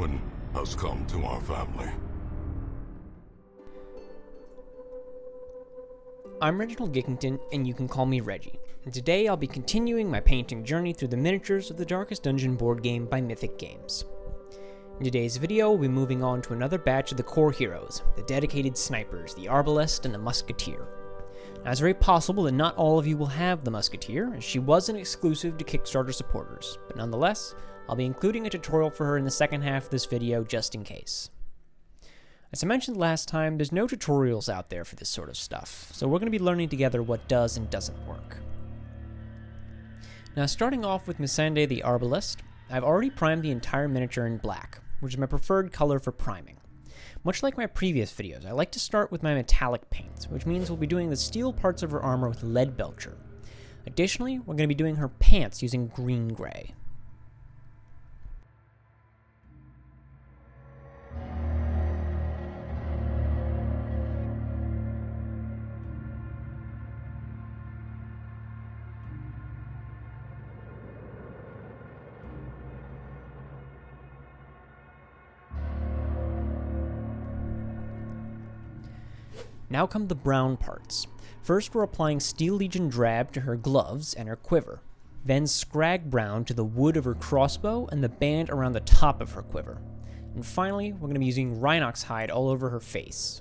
ruin has come to our family. I'm Reginald Gickington, and you can call me Reggie, and today I'll be continuing my painting journey through the miniatures of the Darkest Dungeon board game by Mythic Games. In today's video, we'll be moving on to another batch of the core heroes, the dedicated snipers, the Arbalest and the Musketeer. Now, it's very possible that not all of you will have the Musketeer, as she wasn't exclusive to Kickstarter supporters, but nonetheless, I'll be including a tutorial for her in the second half of this video just in case. As I mentioned last time, there's no tutorials out there for this sort of stuff, so we're going to be learning together what does and doesn't work. Now, starting off with Missandei the Arbalest, I've already primed the entire miniature in black, which is my preferred color for priming. Much like my previous videos, I like to start with my metallic paints, which means we'll be doing the steel parts of her armor with lead belcher. Additionally, we're going to be doing her pants using green-gray. Now come the brown parts. First, we're applying Steel Legion Drab to her gloves and her quiver, then Scrag Brown to the wood of her crossbow and the band around the top of her quiver. And finally, we're going to be using Rhinox hide all over her face.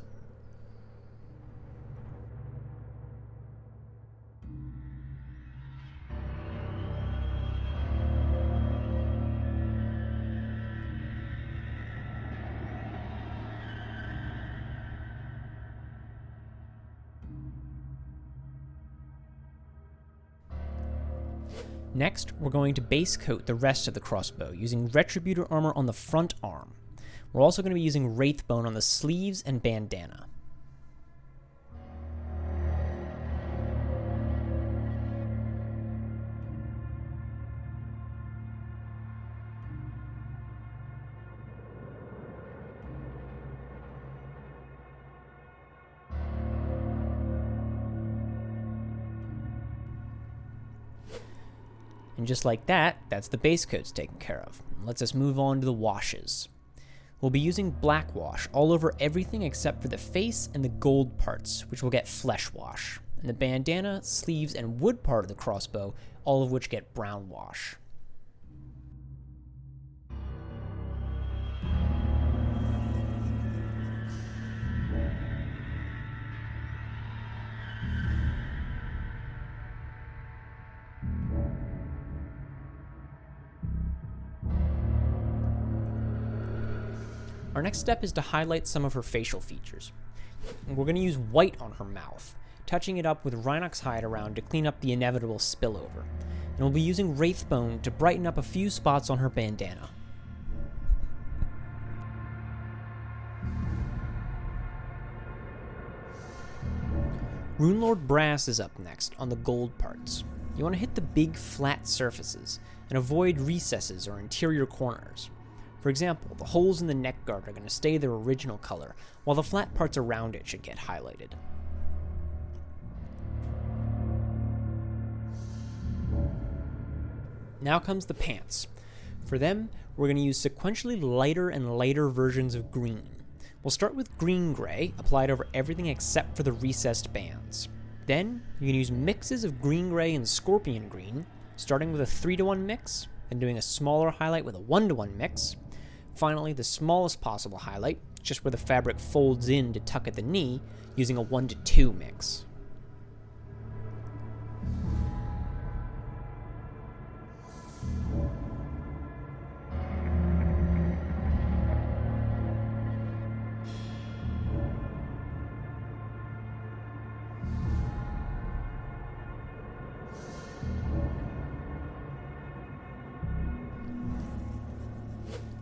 Next, we're going to base coat the rest of the crossbow using Retributor armor on the front arm. We're also going to be using Wraithbone on the sleeves and bandana. And just like that, that's the base coats taken care of. Let's us move on to the washes. We'll be using black wash all over everything except for the face and the gold parts, which will get flesh wash, and the bandana, sleeves, and wood part of the crossbow, all of which get brown wash. Our next step is to highlight some of her facial features. We're going to use white on her mouth, touching it up with Rhinox hide around to clean up the inevitable spillover. And we'll be using Wraithbone to brighten up a few spots on her bandana. Runelord Brass is up next on the gold parts. You want to hit the big flat surfaces and avoid recesses or interior corners. For example, the holes in the neck guard are going to stay their original color, while the flat parts around it should get highlighted. Now comes the pants. For them, we're going to use sequentially lighter and lighter versions of green. We'll start with green-gray, applied over everything except for the recessed bands. Then, you can use mixes of green-gray and scorpion green, starting with a 3-to-1 mix, and doing a smaller highlight with a 1-to-1 mix. Finally, the smallest possible highlight, just where the fabric folds in to tuck at the knee, using a 1-to-2 mix.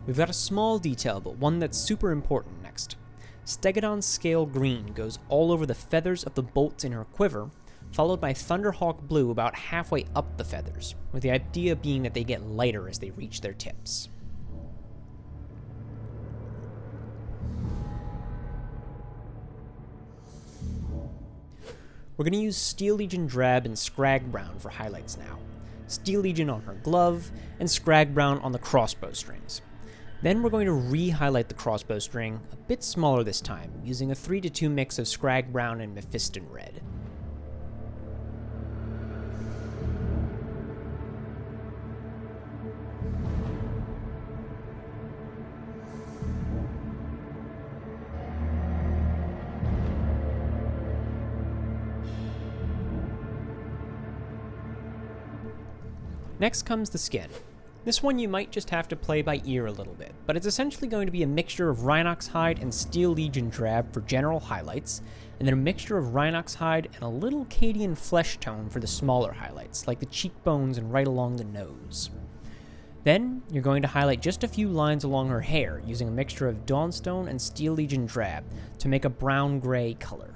We've got a small detail, but one that's super important next. Stegodon Scale Green goes all over the feathers of the bolts in her quiver, followed by Thunderhawk Blue about halfway up the feathers, with the idea being that they get lighter as they reach their tips. We're going to use Steel Legion Drab and Scrag Brown for highlights now. Steel Legion on her glove, and Scrag Brown on the crossbow strings. Then we're going to re-highlight the crossbow string, a bit smaller this time, using a 3-2 mix of Scrag Brown and Mephiston Red. Next comes the skin. This one you might just have to play by ear a little bit, but it's essentially going to be a mixture of Rhinox hide and Steel Legion drab for general highlights, and then a mixture of Rhinox hide and a little Cadian flesh tone for the smaller highlights, like the cheekbones and right along the nose. Then, you're going to highlight just a few lines along her hair using a mixture of Dawnstone and Steel Legion drab to make a brown-gray color.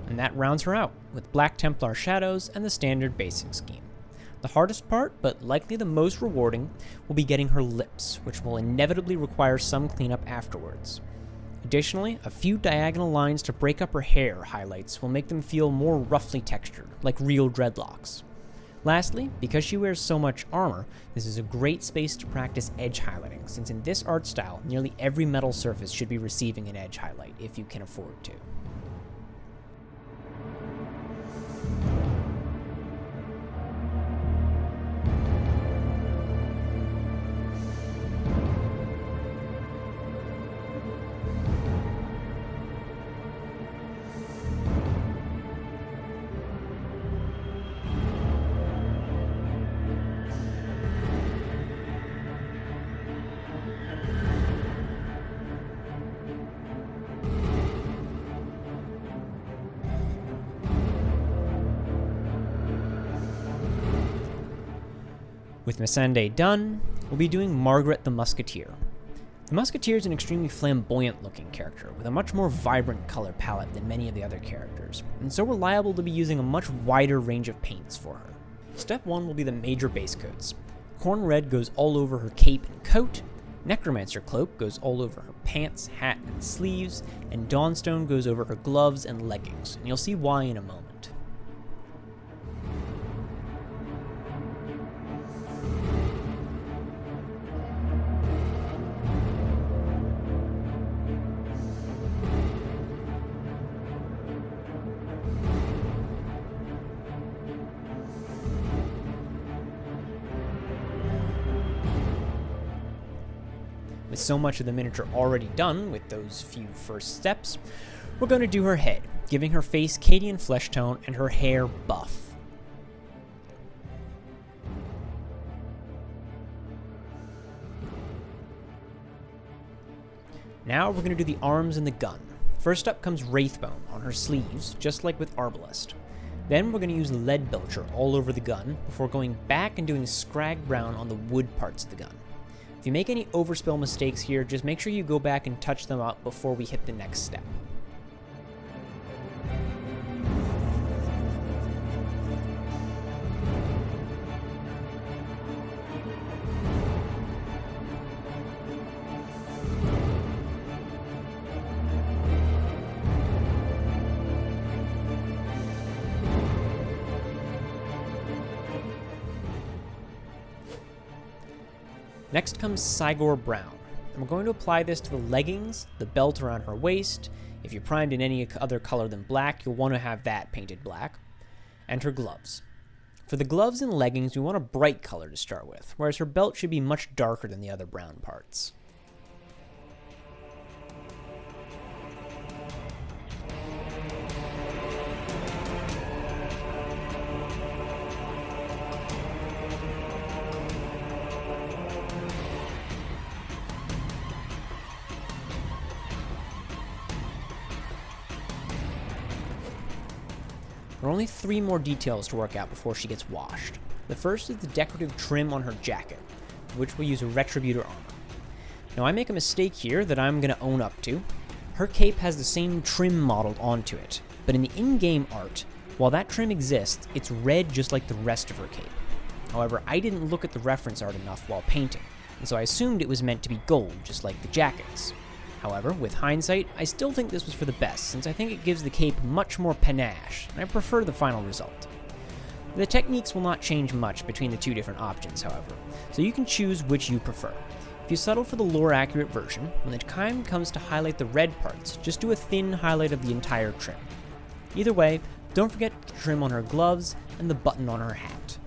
And that rounds her out, with Black Templar shadows and the standard basic scheme. The hardest part, but likely the most rewarding, will be getting her lips, which will inevitably require some cleanup afterwards. Additionally, a few diagonal lines to break up her hair highlights will make them feel more roughly textured, like real dreadlocks. Lastly, because she wears so much armor, this is a great space to practice edge highlighting, since in this art style, nearly every metal surface should be receiving an edge highlight, if you can afford to. With Missandei done, we'll be doing Margaret the Musketeer. The Musketeer is an extremely flamboyant looking character, with a much more vibrant color palette than many of the other characters, and so we're liable to be using a much wider range of paints for her. Step 1 will be the major base coats. Corn Red goes all over her cape and coat, Necromancer Cloak goes all over her pants, hat, and sleeves, and Dawnstone goes over her gloves and leggings, and you'll see why in a moment. With so much of the miniature already done with those few first steps, we're going to do her head, giving her face Cadian flesh tone and her hair buff. Now we're going to do the arms and the gun. First up comes Wraithbone on her sleeves, just like with Arbalest. Then we're going to use Leadbelcher all over the gun, before going back and doing Scrag Brown on the wood parts of the gun. If you make any overspill mistakes here, just make sure you go back and touch them up before we hit the next step. Next comes Cygor Brown, and we're going to apply this to the leggings, the belt around her waist. If you're primed in any other color than black, you'll want to have that painted black, and her gloves. For the gloves and leggings, we want a bright color to start with, whereas her belt should be much darker than the other brown parts. There are only 3 more details to work out before she gets washed. The first is the decorative trim on her jacket, for which we'll use a Retributor armor. Now I make a mistake here that I'm going to own up to. Her cape has the same trim modeled onto it, but in the in-game art, While that trim exists, it's red just like the rest of her cape. However, I didn't look at the reference art enough while painting, and so I assumed it was meant to be gold, just like the jackets. However, with hindsight, I still think this was for the best, since I think it gives the cape much more panache, and I prefer the final result. The techniques will not change much between the two different options, however, so you can choose which you prefer. If you settle for the lore-accurate version, when the time comes to highlight the red parts, just do a thin highlight of the entire trim. Either way, don't forget the trim on her gloves and the button on her hat.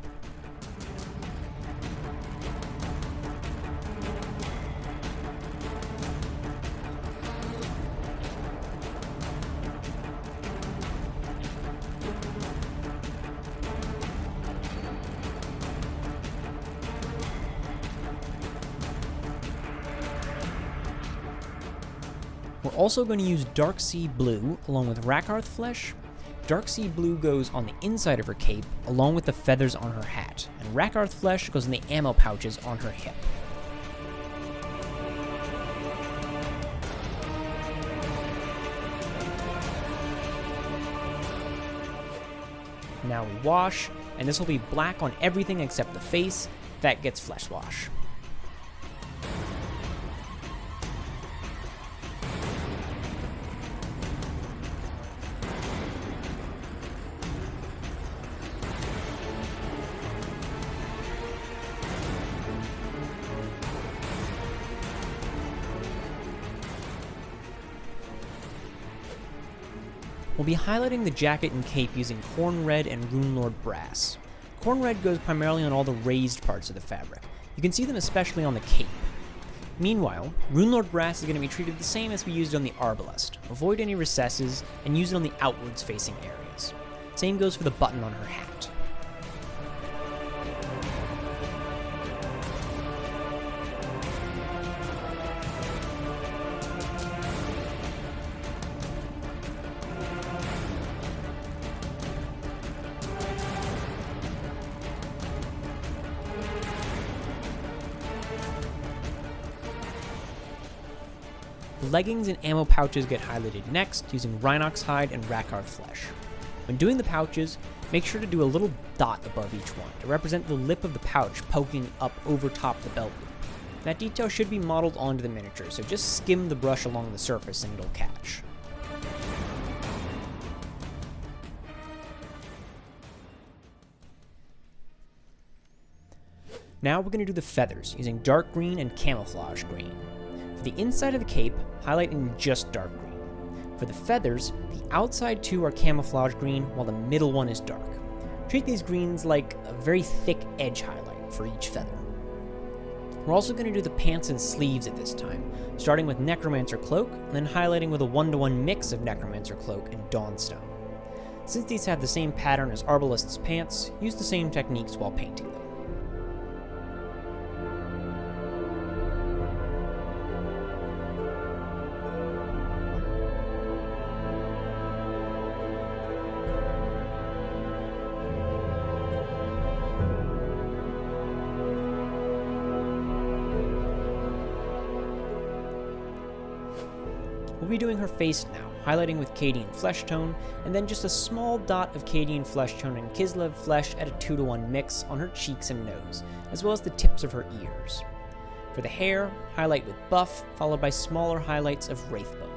We're also going to use Dark Sea Blue along with Rakarth Flesh. Dark Sea Blue goes on the inside of her cape along with the feathers on her hat, and Rakarth Flesh goes in the ammo pouches on her hip. Now we wash, and this will be black on everything except the face. That gets Flesh Wash. We'll be highlighting the jacket and cape using Corn Red and Rune Lord Brass. Corn Red goes primarily on all the raised parts of the fabric. You can see them especially on the cape. Meanwhile, Rune Lord Brass is going to be treated the same as we used on the Arbalest. Avoid any recesses and use it on the outwards facing areas. Same goes for the button on her hat. The leggings and ammo pouches get highlighted next using Rhinox Hide and Rakarth Flesh. When doing the pouches, make sure to do a little dot above each one to represent the lip of the pouch poking up over top the belt loop. That detail should be modeled onto the miniature, so just skim the brush along the surface and it'll catch. Now we're going to do the feathers using dark green and camouflage green. For the inside of the cape, highlight in just dark green. For the feathers, the outside two are camouflage green while the middle one is dark. Treat these greens like a very thick edge highlight for each feather. We're also going to do the pants and sleeves at this time, starting with Necromancer Cloak and then highlighting with a 1-to-1 mix of Necromancer Cloak and Dawnstone. Since these have the same pattern as Arbalest's pants, use the same techniques while painting them. We'll be doing her face now, highlighting with Cadian Flesh Tone, and then just a small dot of Cadian Flesh Tone and Kislev Flesh at a 2-to-1 mix on her cheeks and nose, as well as the tips of her ears. For the hair, highlight with Buff, followed by smaller highlights of Wraithbone.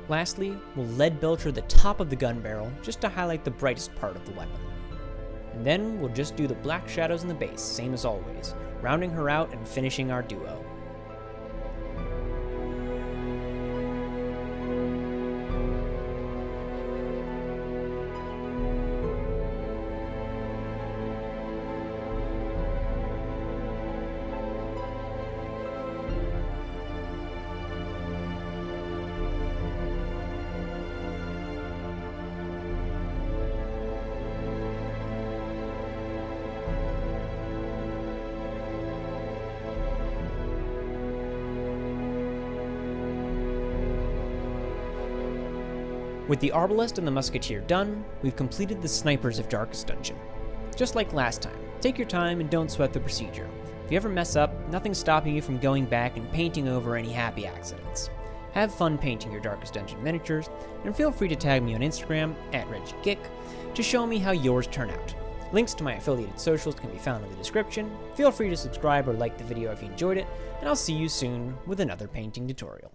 Lastly, we'll lead belcher the top of the gun barrel just to highlight the brightest part of the weapon. And then we'll just do the black shadows in the base, same as always, rounding her out and finishing our duo. With the Arbalest and the Musketeer done, we've completed the Snipers of Darkest Dungeon. Just like last time, take your time and don't sweat the procedure. If you ever mess up, nothing's stopping you from going back and painting over any happy accidents. Have fun painting your Darkest Dungeon miniatures, and feel free to tag me on Instagram @ReggieGick to show me how yours turn out. Links to my affiliated socials can be found in the description. Feel free to subscribe or like the video if you enjoyed it, and I'll see you soon with another painting tutorial.